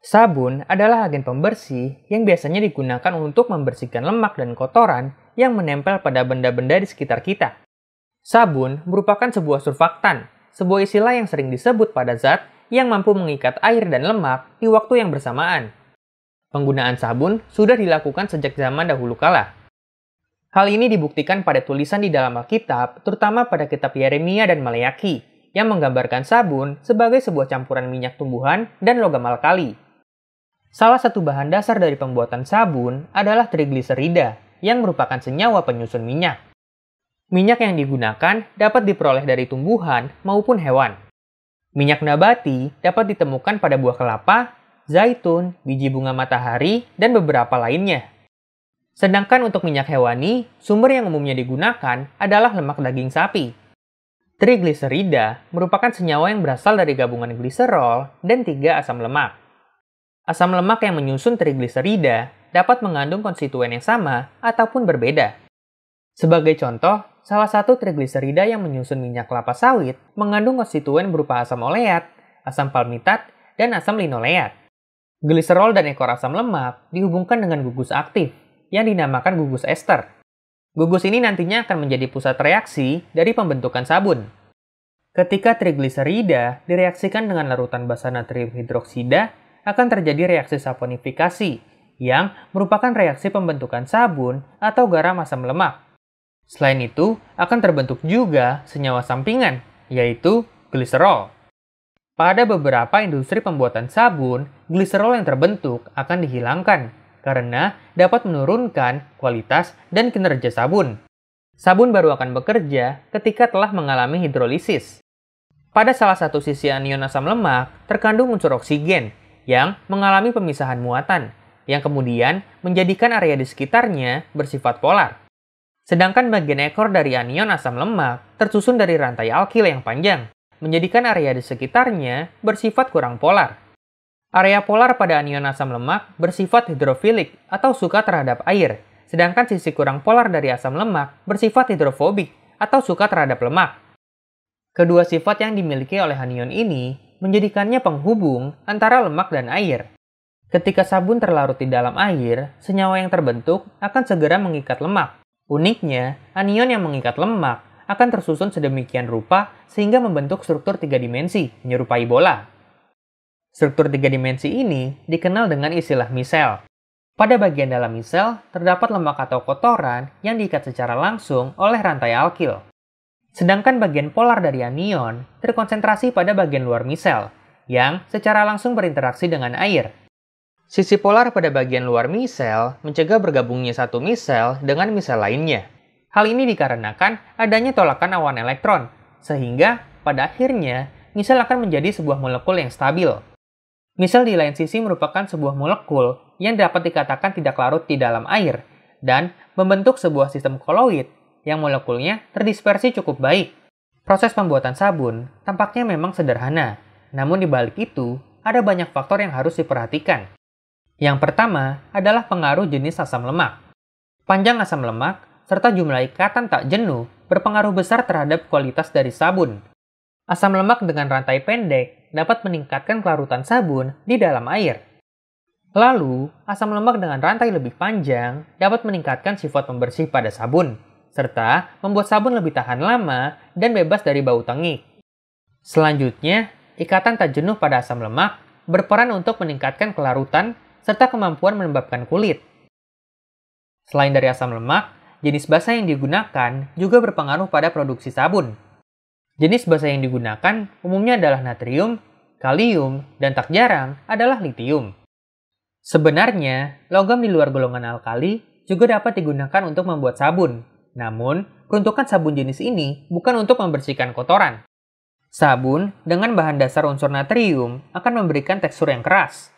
Sabun adalah agen pembersih yang biasanya digunakan untuk membersihkan lemak dan kotoran yang menempel pada benda-benda di sekitar kita. Sabun merupakan sebuah surfaktan, sebuah istilah yang sering disebut pada zat yang mampu mengikat air dan lemak di waktu yang bersamaan. Penggunaan sabun sudah dilakukan sejak zaman dahulu kala. Hal ini dibuktikan pada tulisan di dalam Alkitab, terutama pada kitab Yeremia dan Maleakhi, yang menggambarkan sabun sebagai sebuah campuran minyak tumbuhan dan logam alkali. Salah satu bahan dasar dari pembuatan sabun adalah trigliserida, yang merupakan senyawa penyusun minyak. Minyak yang digunakan dapat diperoleh dari tumbuhan maupun hewan. Minyak nabati dapat ditemukan pada buah kelapa, zaitun, biji bunga matahari, dan beberapa lainnya. Sedangkan untuk minyak hewani, sumber yang umumnya digunakan adalah lemak daging sapi. Trigliserida merupakan senyawa yang berasal dari gabungan gliserol dan 3 asam lemak. Asam lemak yang menyusun trigliserida dapat mengandung konstituen yang sama ataupun berbeda. Sebagai contoh, salah satu trigliserida yang menyusun minyak kelapa sawit mengandung konstituen berupa asam oleat, asam palmitat, dan asam linoleat. Gliserol dan ekor asam lemak dihubungkan dengan gugus aktif yang dinamakan gugus ester. Gugus ini nantinya akan menjadi pusat reaksi dari pembentukan sabun. Ketika trigliserida direaksikan dengan larutan basa natrium hidroksida, akan terjadi reaksi saponifikasi, yang merupakan reaksi pembentukan sabun atau garam asam lemak. Selain itu, akan terbentuk juga senyawa sampingan, yaitu gliserol. Pada beberapa industri pembuatan sabun, gliserol yang terbentuk akan dihilangkan, karena dapat menurunkan kualitas dan kinerja sabun. Sabun baru akan bekerja ketika telah mengalami hidrolisis. Pada salah satu sisi anion asam lemak, terkandung unsur oksigen, yang mengalami pemisahan muatan, yang kemudian menjadikan area di sekitarnya bersifat polar. Sedangkan bagian ekor dari anion asam lemak tersusun dari rantai alkil yang panjang, menjadikan area di sekitarnya bersifat kurang polar. Area polar pada anion asam lemak bersifat hidrofilik atau suka terhadap air, sedangkan sisi kurang polar dari asam lemak bersifat hidrofobik atau suka terhadap lemak. Kedua sifat yang dimiliki oleh anion ini menjadikannya penghubung antara lemak dan air. Ketika sabun terlarut di dalam air, senyawa yang terbentuk akan segera mengikat lemak. Uniknya, anion yang mengikat lemak akan tersusun sedemikian rupa sehingga membentuk struktur 3 dimensi, menyerupai bola. Struktur 3 dimensi ini dikenal dengan istilah misel. Pada bagian dalam misel, terdapat lemak atau kotoran yang diikat secara langsung oleh rantai alkil. Sedangkan bagian polar dari anion terkonsentrasi pada bagian luar misel, yang secara langsung berinteraksi dengan air. Sisi polar pada bagian luar misel mencegah bergabungnya satu misel dengan misel lainnya. Hal ini dikarenakan adanya tolakan awan elektron, sehingga pada akhirnya misel akan menjadi sebuah molekul yang stabil. Misel di lain sisi merupakan sebuah molekul yang dapat dikatakan tidak larut di dalam air, dan membentuk sebuah sistem koloid yang molekulnya terdispersi cukup baik. Proses pembuatan sabun tampaknya memang sederhana, namun di balik itu ada banyak faktor yang harus diperhatikan. Yang pertama adalah pengaruh jenis asam lemak. Panjang asam lemak serta jumlah ikatan tak jenuh berpengaruh besar terhadap kualitas dari sabun. Asam lemak dengan rantai pendek dapat meningkatkan kelarutan sabun di dalam air. Lalu, asam lemak dengan rantai lebih panjang dapat meningkatkan sifat pembersih pada sabun, serta membuat sabun lebih tahan lama dan bebas dari bau tengik. Selanjutnya, ikatan tak jenuh pada asam lemak berperan untuk meningkatkan kelarutan serta kemampuan melembabkan kulit. Selain dari asam lemak, jenis basa yang digunakan juga berpengaruh pada produksi sabun. Jenis basa yang digunakan umumnya adalah natrium, kalium, dan tak jarang adalah litium. Sebenarnya, logam di luar golongan alkali juga dapat digunakan untuk membuat sabun. Namun, peruntukan sabun jenis ini bukan untuk membersihkan kotoran. Sabun dengan bahan dasar unsur natrium akan memberikan tekstur yang keras.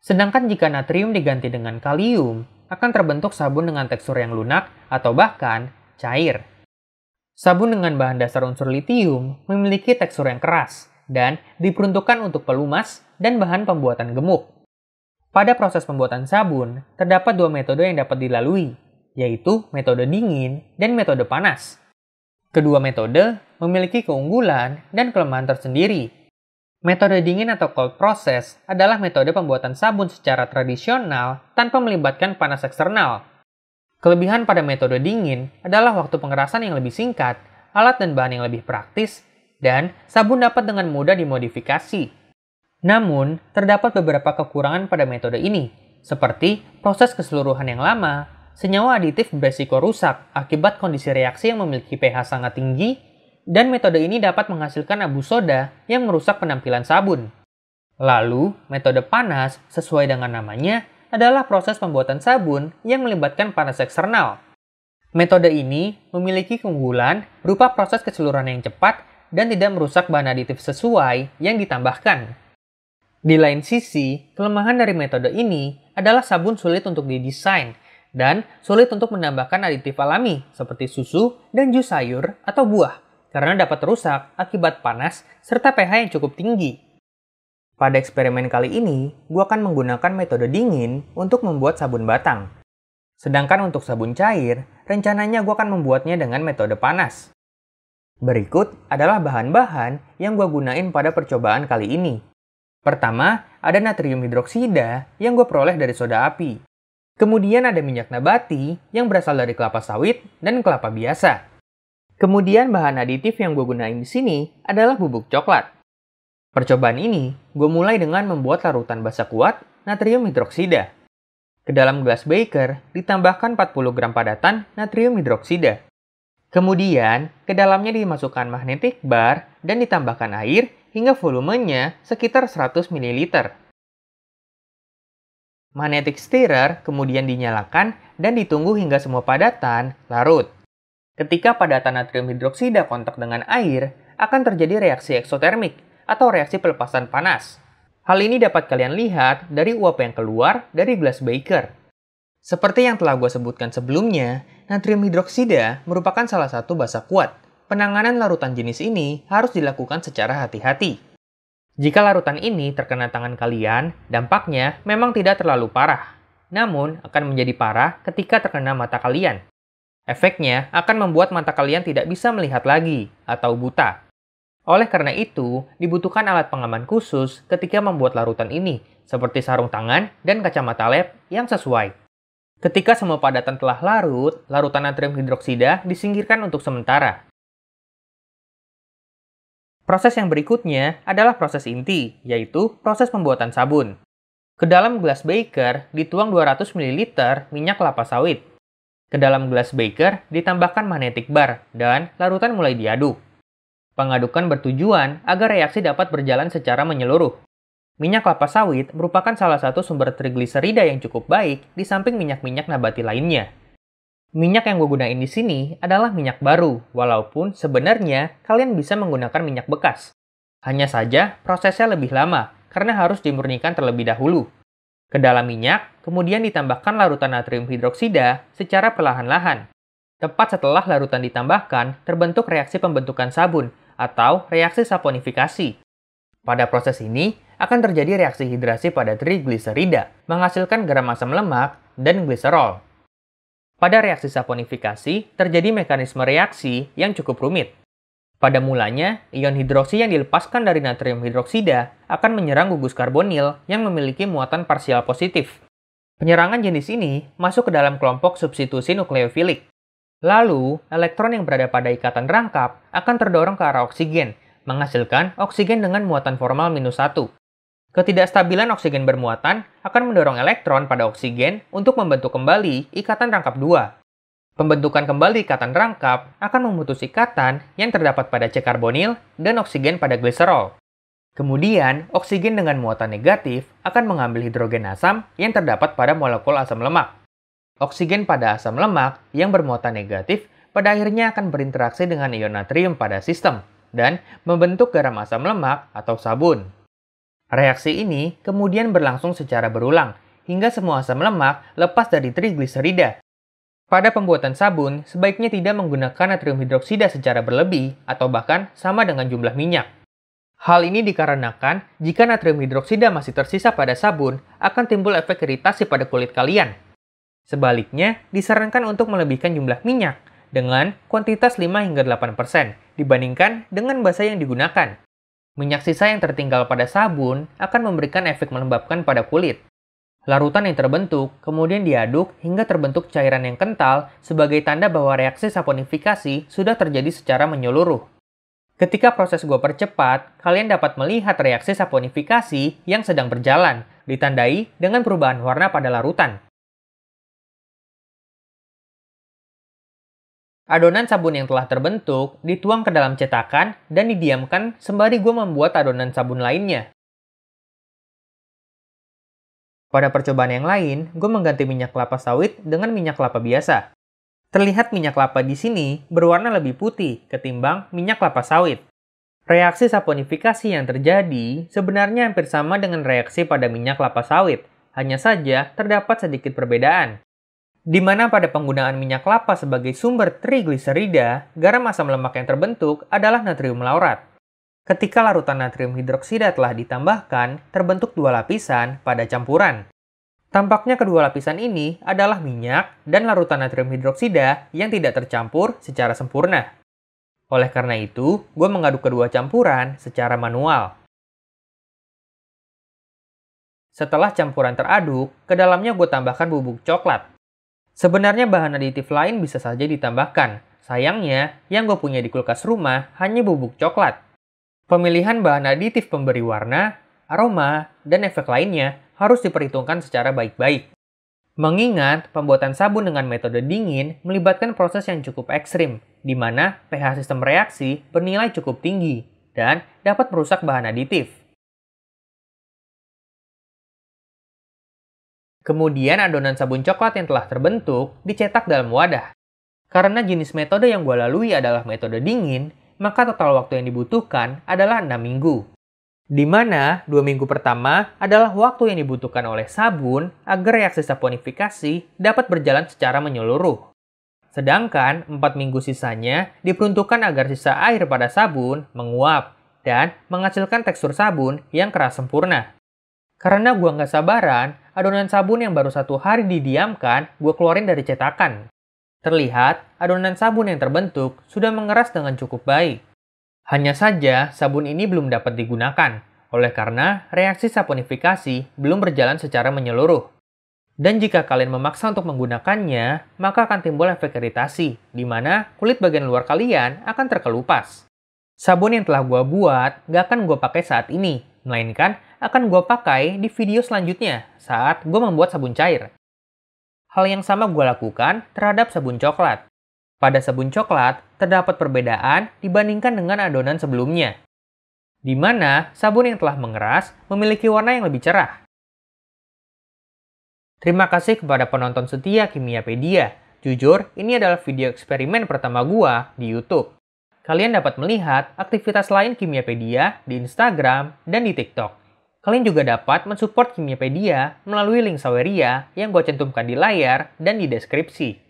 Sedangkan jika natrium diganti dengan kalium, akan terbentuk sabun dengan tekstur yang lunak atau bahkan cair. Sabun dengan bahan dasar unsur litium memiliki tekstur yang keras dan diperuntukkan untuk pelumas dan bahan pembuatan gemuk. Pada proses pembuatan sabun, terdapat 2 metode yang dapat dilalui, yaitu metode dingin dan metode panas. Kedua metode memiliki keunggulan dan kelemahan tersendiri. Metode dingin atau cold process adalah metode pembuatan sabun secara tradisional tanpa melibatkan panas eksternal. Kelebihan pada metode dingin adalah waktu pengerasan yang lebih singkat, alat dan bahan yang lebih praktis, dan sabun dapat dengan mudah dimodifikasi. Namun, terdapat beberapa kekurangan pada metode ini, seperti proses keseluruhan yang lama, senyawa aditif beresiko rusak akibat kondisi reaksi yang memiliki pH sangat tinggi, dan metode ini dapat menghasilkan abu soda yang merusak penampilan sabun. Lalu, metode panas, sesuai dengan namanya, adalah proses pembuatan sabun yang melibatkan panas eksternal. Metode ini memiliki keunggulan berupa proses keseluruhan yang cepat dan tidak merusak bahan aditif sesuai yang ditambahkan. Di lain sisi, kelemahan dari metode ini adalah sabun sulit untuk didesain dan sulit untuk menambahkan aditif alami seperti susu dan jus sayur atau buah karena dapat rusak akibat panas serta pH yang cukup tinggi. Pada eksperimen kali ini, gue akan menggunakan metode dingin untuk membuat sabun batang. Sedangkan untuk sabun cair, rencananya gue akan membuatnya dengan metode panas. Berikut adalah bahan-bahan yang gue gunain pada percobaan kali ini. Pertama, ada natrium hidroksida yang gue peroleh dari soda api. Kemudian ada minyak nabati yang berasal dari kelapa sawit dan kelapa biasa. Kemudian bahan aditif yang gue gunain di sini adalah bubuk coklat. Percobaan ini, gue mulai dengan membuat larutan basa kuat natrium hidroksida. Ke dalam gelas beker ditambahkan 40 gram padatan natrium hidroksida. Kemudian, ke dalamnya dimasukkan magnetic bar dan ditambahkan air hingga volumenya sekitar 100 ml. Magnetic stirrer kemudian dinyalakan dan ditunggu hingga semua padatan larut. Ketika padatan natrium hidroksida kontak dengan air, akan terjadi reaksi eksotermik atau reaksi pelepasan panas. Hal ini dapat kalian lihat dari uap yang keluar dari gelas beker. Seperti yang telah gue sebutkan sebelumnya, natrium hidroksida merupakan salah satu basa kuat. Penanganan larutan jenis ini harus dilakukan secara hati-hati. Jika larutan ini terkena tangan kalian, dampaknya memang tidak terlalu parah. Namun, akan menjadi parah ketika terkena mata kalian. Efeknya akan membuat mata kalian tidak bisa melihat lagi atau buta. Oleh karena itu, dibutuhkan alat pengaman khusus ketika membuat larutan ini, seperti sarung tangan dan kacamata lab yang sesuai. Ketika semua padatan telah larut, larutan natrium hidroksida disingkirkan untuk sementara. Proses yang berikutnya adalah proses inti, yaitu proses pembuatan sabun. Ke dalam gelas beker dituang 200 ml minyak kelapa sawit. Ke dalam gelas beker ditambahkan magnetic bar dan larutan mulai diaduk. Pengadukan bertujuan agar reaksi dapat berjalan secara menyeluruh. Minyak kelapa sawit merupakan salah satu sumber trigliserida yang cukup baik di samping minyak-minyak nabati lainnya. Minyak yang gue gunain di sini adalah minyak baru, walaupun sebenarnya kalian bisa menggunakan minyak bekas. Hanya saja prosesnya lebih lama, karena harus dimurnikan terlebih dahulu. Ke dalam minyak, kemudian ditambahkan larutan natrium hidroksida secara perlahan-lahan. Tepat setelah larutan ditambahkan, terbentuk reaksi pembentukan sabun, atau reaksi saponifikasi. Pada proses ini, akan terjadi reaksi hidrasi pada trigliserida, menghasilkan garam asam lemak dan gliserol. Pada reaksi saponifikasi, terjadi mekanisme reaksi yang cukup rumit. Pada mulanya, ion hidroksi yang dilepaskan dari natrium hidroksida akan menyerang gugus karbonil yang memiliki muatan parsial positif. Penyerangan jenis ini masuk ke dalam kelompok substitusi nukleofilik. Lalu, elektron yang berada pada ikatan rangkap akan terdorong ke arah oksigen, menghasilkan oksigen dengan muatan formal -1. Ketidakstabilan oksigen bermuatan akan mendorong elektron pada oksigen untuk membentuk kembali ikatan rangkap 2. Pembentukan kembali ikatan rangkap akan memutus ikatan yang terdapat pada C karbonil dan oksigen pada gliserol. Kemudian, oksigen dengan muatan negatif akan mengambil hidrogen asam yang terdapat pada molekul asam lemak. Oksigen pada asam lemak yang bermuatan negatif pada akhirnya akan berinteraksi dengan ion natrium pada sistem dan membentuk garam asam lemak atau sabun. Reaksi ini kemudian berlangsung secara berulang, hingga semua asam lemak lepas dari trigliserida. Pada pembuatan sabun, sebaiknya tidak menggunakan natrium hidroksida secara berlebih atau bahkan sama dengan jumlah minyak. Hal ini dikarenakan jika natrium hidroksida masih tersisa pada sabun, akan timbul efek iritasi pada kulit kalian. Sebaliknya, disarankan untuk melebihkan jumlah minyak dengan kuantitas 5-8% dibandingkan dengan basa yang digunakan. Minyak sisa yang tertinggal pada sabun akan memberikan efek melembabkan pada kulit. Larutan yang terbentuk kemudian diaduk hingga terbentuk cairan yang kental sebagai tanda bahwa reaksi saponifikasi sudah terjadi secara menyeluruh. Ketika proses gue percepat, kalian dapat melihat reaksi saponifikasi yang sedang berjalan, ditandai dengan perubahan warna pada larutan. Adonan sabun yang telah terbentuk dituang ke dalam cetakan dan didiamkan sembari gue membuat adonan sabun lainnya. Pada percobaan yang lain, gue mengganti minyak kelapa sawit dengan minyak kelapa biasa. Terlihat minyak kelapa di sini berwarna lebih putih ketimbang minyak kelapa sawit. Reaksi saponifikasi yang terjadi sebenarnya hampir sama dengan reaksi pada minyak kelapa sawit, hanya saja terdapat sedikit perbedaan. Di mana pada penggunaan minyak kelapa sebagai sumber trigliserida, garam asam lemak yang terbentuk adalah natrium laurat. Ketika larutan natrium hidroksida telah ditambahkan, terbentuk dua lapisan pada campuran. Tampaknya kedua lapisan ini adalah minyak dan larutan natrium hidroksida yang tidak tercampur secara sempurna. Oleh karena itu, gue mengaduk kedua campuran secara manual. Setelah campuran teraduk, ke dalamnya gue tambahkan bubuk coklat. Sebenarnya bahan aditif lain bisa saja ditambahkan. Sayangnya, yang gue punya di kulkas rumah hanya bubuk coklat. Pemilihan bahan aditif pemberi warna, aroma, dan efek lainnya harus diperhitungkan secara baik-baik. Mengingat pembuatan sabun dengan metode dingin melibatkan proses yang cukup ekstrim, di mana pH sistem reaksi bernilai cukup tinggi dan dapat merusak bahan aditif. Kemudian adonan sabun coklat yang telah terbentuk dicetak dalam wadah. Karena jenis metode yang gue lalui adalah metode dingin, maka total waktu yang dibutuhkan adalah 6 minggu. Di mana 2 minggu pertama adalah waktu yang dibutuhkan oleh sabun agar reaksi saponifikasi dapat berjalan secara menyeluruh. Sedangkan 4 minggu sisanya diperuntukkan agar sisa air pada sabun menguap dan menghasilkan tekstur sabun yang keras sempurna. Karena gua nggak sabaran, adonan sabun yang baru 1 hari didiamkan, gua keluarin dari cetakan. Terlihat, adonan sabun yang terbentuk sudah mengeras dengan cukup baik. Hanya saja, sabun ini belum dapat digunakan, oleh karena reaksi saponifikasi belum berjalan secara menyeluruh. Dan jika kalian memaksa untuk menggunakannya, maka akan timbul efek iritasi, di mana kulit bagian luar kalian akan terkelupas. Sabun yang telah gua buat gak akan gua pakai saat ini, melainkan akan gua pakai di video selanjutnya saat gua membuat sabun cair. Hal yang sama gua lakukan terhadap sabun coklat. Pada sabun coklat, terdapat perbedaan dibandingkan dengan adonan sebelumnya, di mana sabun yang telah mengeras memiliki warna yang lebih cerah. Terima kasih kepada penonton setia Kimiapedia. Jujur, ini adalah video eksperimen pertama gua di YouTube. Kalian dapat melihat aktivitas lain Kimiapedia di Instagram dan di TikTok. Kalian juga dapat mensupport Kimiapedia melalui link Saweria yang gua cantumkan di layar dan di deskripsi.